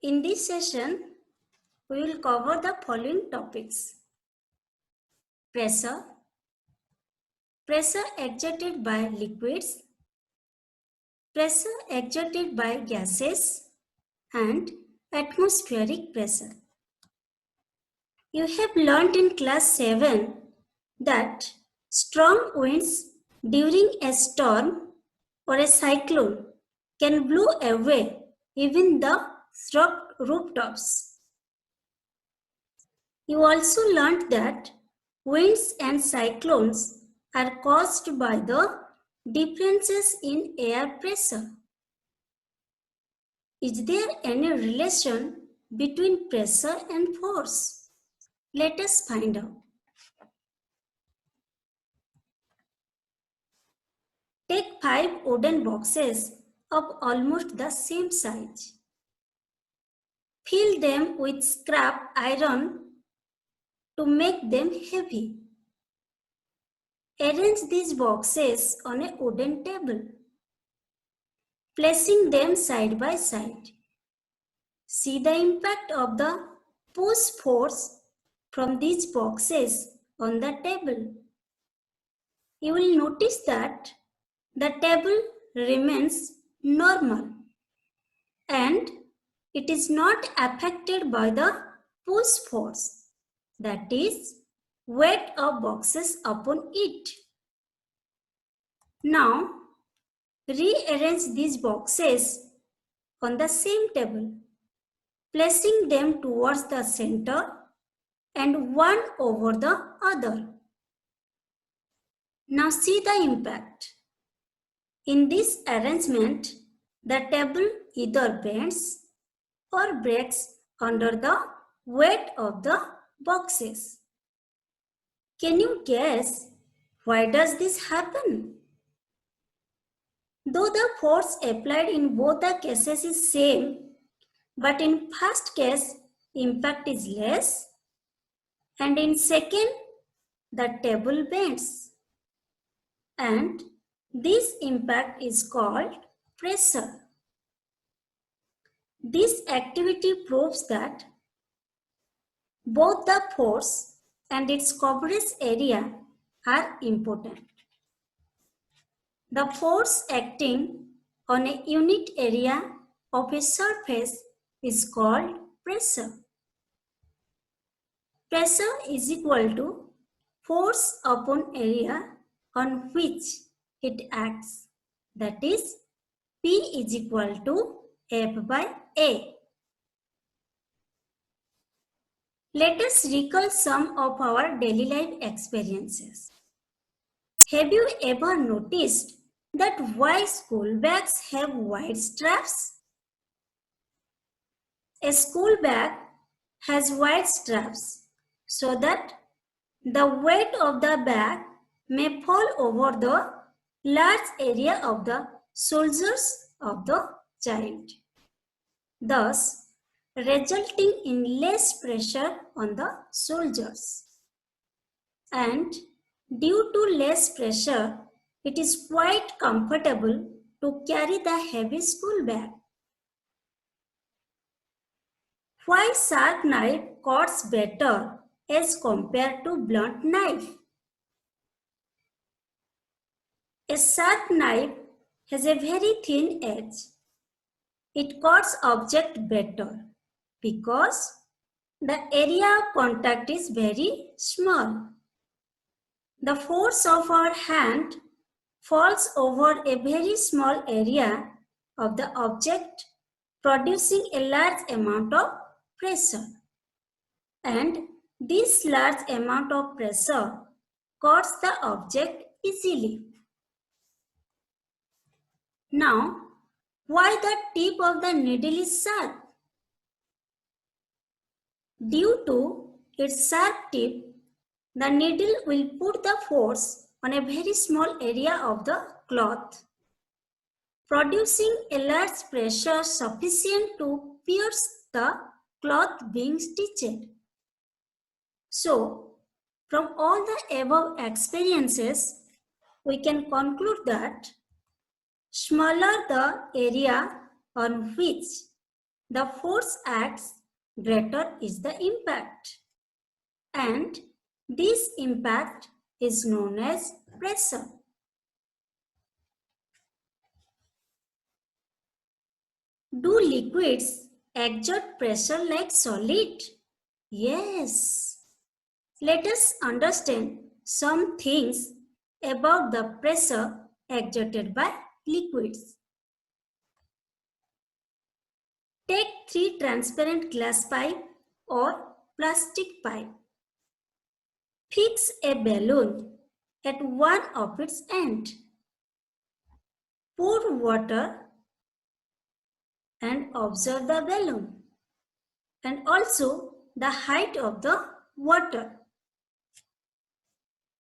In this session, we will cover the following topics. Pressure, pressure exerted by liquids, pressure exerted by gases, and atmospheric pressure. You have learnt in class 7 that strong winds during a storm or a cyclone can blow away even the rooftops. You also learned that winds and cyclones are caused by the differences in air pressure. Is there any relation between pressure and force? Let us find out. Take 5 wooden boxes of almost the same size. Fill them with scrap iron to make them heavy. Arrange these boxes on a wooden table, placing them side by side. See the impact of the push force from these boxes on the table. You will notice that the table remains normal and it is not affected by the push force, that is, weight of boxes upon it. Now, rearrange these boxes on the same table, placing them towards the center and one over the other. Now see the impact. In this arrangement, the table either bends or breaks under the weight of the boxes. Can you guess why does this happen? Though the force applied in both the cases is same, but in first case impact is less and in second the table bends. And this impact is called pressure. This activity proves that both the force and its coverage area are important. The force acting on a unit area of a surface is called pressure. Pressure is equal to force upon area on which it acts. That is, P is equal to F by A. Let us recall some of our daily life experiences. Have you ever noticed that why school bags have white straps? A school bag has white straps so that the weight of the bag may fall over the large area of the shoulders of the child, thus resulting in less pressure on the shoulders. And due to less pressure, it is quite comfortable to carry the heavy school bag. Why sharp knife cuts better as compared to blunt knife? A sharp knife has a very thin edge. It cuts object better because the area of contact is very small. The force of our hand falls over a very small area of the object, producing a large amount of pressure. And this large amount of pressure cuts the object easily. Now, why the tip of the needle is sharp? Due to its sharp tip, the needle will put the force on a very small area of the cloth, producing a large pressure sufficient to pierce the cloth being stitched. So, from all the above experiences, we can conclude that smaller the area on which the force acts, greater is the impact. And this impact is known as pressure. Do liquids exert pressure like solid? Yes. Let us understand some things about the pressure exerted by liquids. Take three transparent glass pipe or plastic pipe. Fix a balloon at one of its ends. Pour water and observe the balloon and also the height of the water.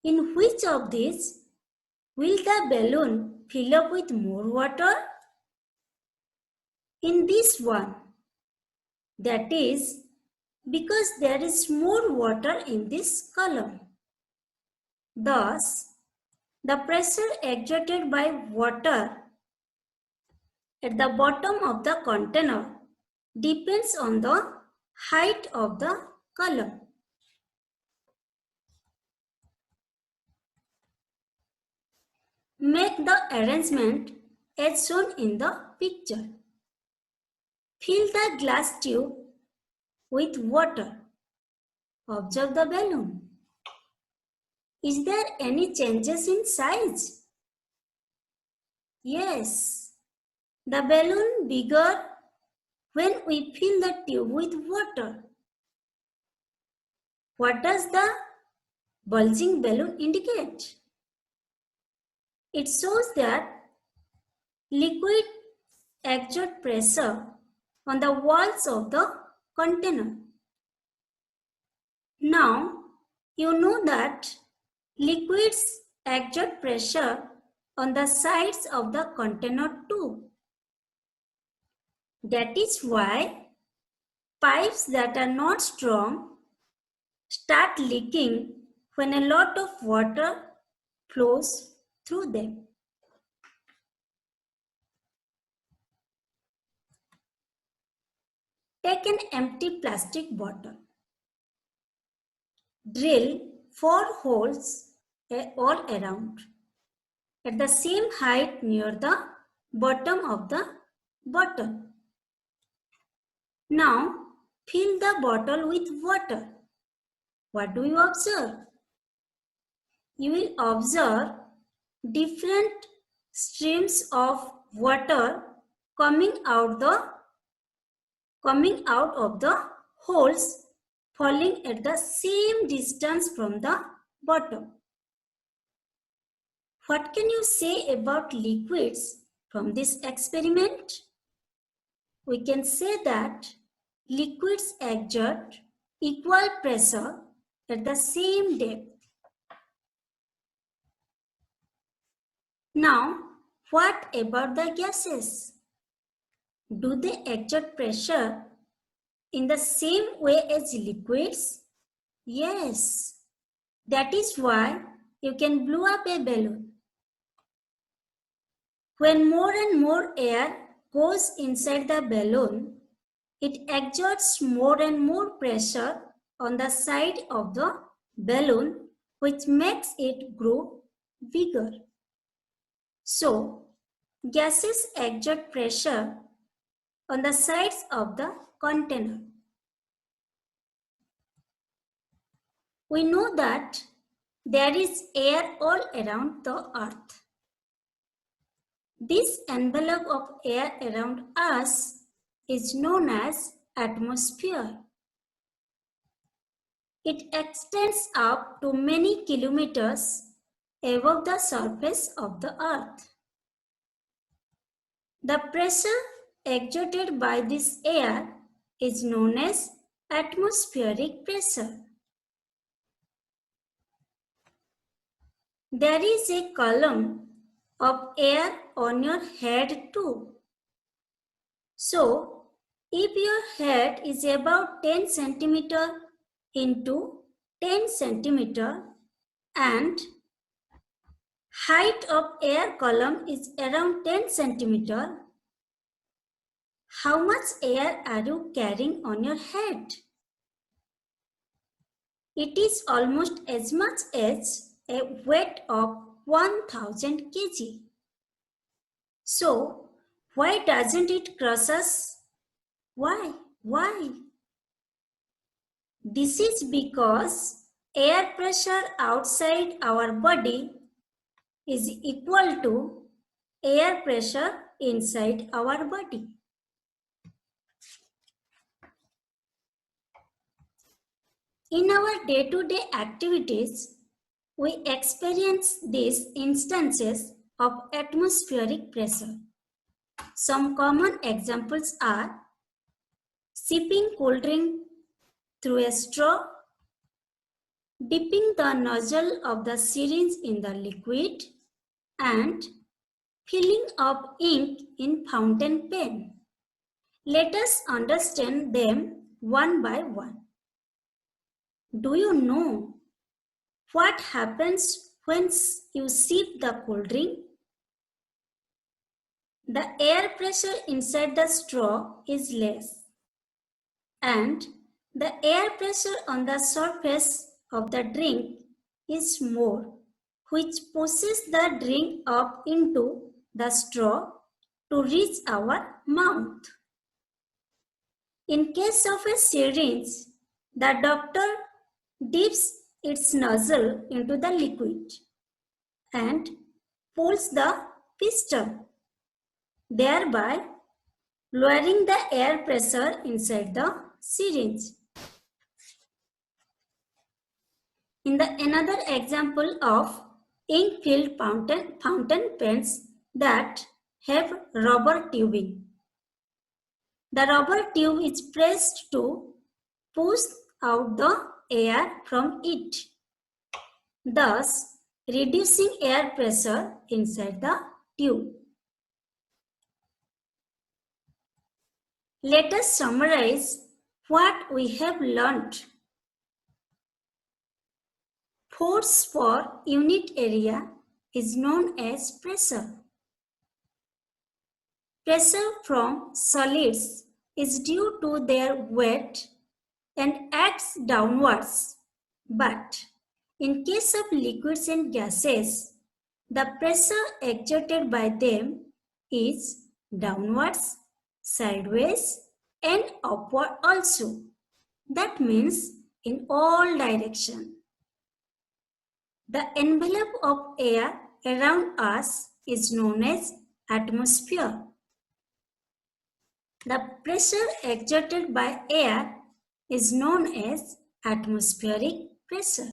In which of these will the balloon fill up with more water? In this one. That is because there is more water in this column. Thus, the pressure exerted by water at the bottom of the container depends on the height of the column. Make the arrangement as shown in the picture. Fill the glass tube with water. Observe the balloon. Is there any changes in size? Yes. The balloon bigger when we fill the tube with water. What does the bulging balloon indicate? It shows that liquid exert pressure on the walls of the container. Now, you know that liquids exert pressure on the sides of the container too. That is why pipes that are not strong start leaking when a lot of water flows through them. Take an empty plastic bottle. Drill 4 holes all around at the same height near the bottom of the bottle. Now fill the bottle with water. What do you observe? You will observe different streams of water coming out of the holes, falling at the same distance from the bottom. What can you say about liquids from this experiment? We can say that liquids exert equal pressure at the same depth. Now, what about the gases? Do they exert pressure in the same way as liquids? Yes. That is why you can blow up a balloon. When more and more air goes inside the balloon, it exerts more and more pressure on the side of the balloon, which makes it grow bigger. So, gases exert pressure on the sides of the container. We know that there is air all around the earth. This envelope of air around us is known as atmosphere. It extends up to many kilometers above the surface of the earth. The pressure exerted by this air is known as atmospheric pressure. There is a column of air on your head too. So, if your head is about 10 centimeter into 10 centimeter and height of air column is around 10 centimeter, How much air are you carrying on your head? It is almost as much as a weight of 1000 kg. So, why doesn't it crush us? Why? Why? This is because air pressure outside our body is equal to air pressure inside our body. In our day-to-day activities, we experience these instances of atmospheric pressure. Some common examples are sipping cold drink through a straw, dipping the nozzle of the syringe in the liquid, and filling up ink in fountain pen. Let us understand them one by one. Do you know what happens when you sip the cold drink? The air pressure inside the straw is less, and the air pressure on the surface of the drink is more, which pushes the drink up into the straw to reach our mouth. In case of a syringe, the doctor dips its nozzle into the liquid and pulls the piston, thereby lowering the air pressure inside the syringe. In the another example of ink-filled fountain pens that have rubber tubing. The rubber tube is pressed to push out the air from it, thus reducing air pressure inside the tube. Let us summarize what we have learned. Force per unit area is known as pressure. Pressure from solids is due to their weight and acts downwards. But in case of liquids and gases, the pressure exerted by them is downwards, sideways, and upward also. That means in all directions. The envelope of air around us is known as atmosphere. The pressure exerted by air is known as atmospheric pressure.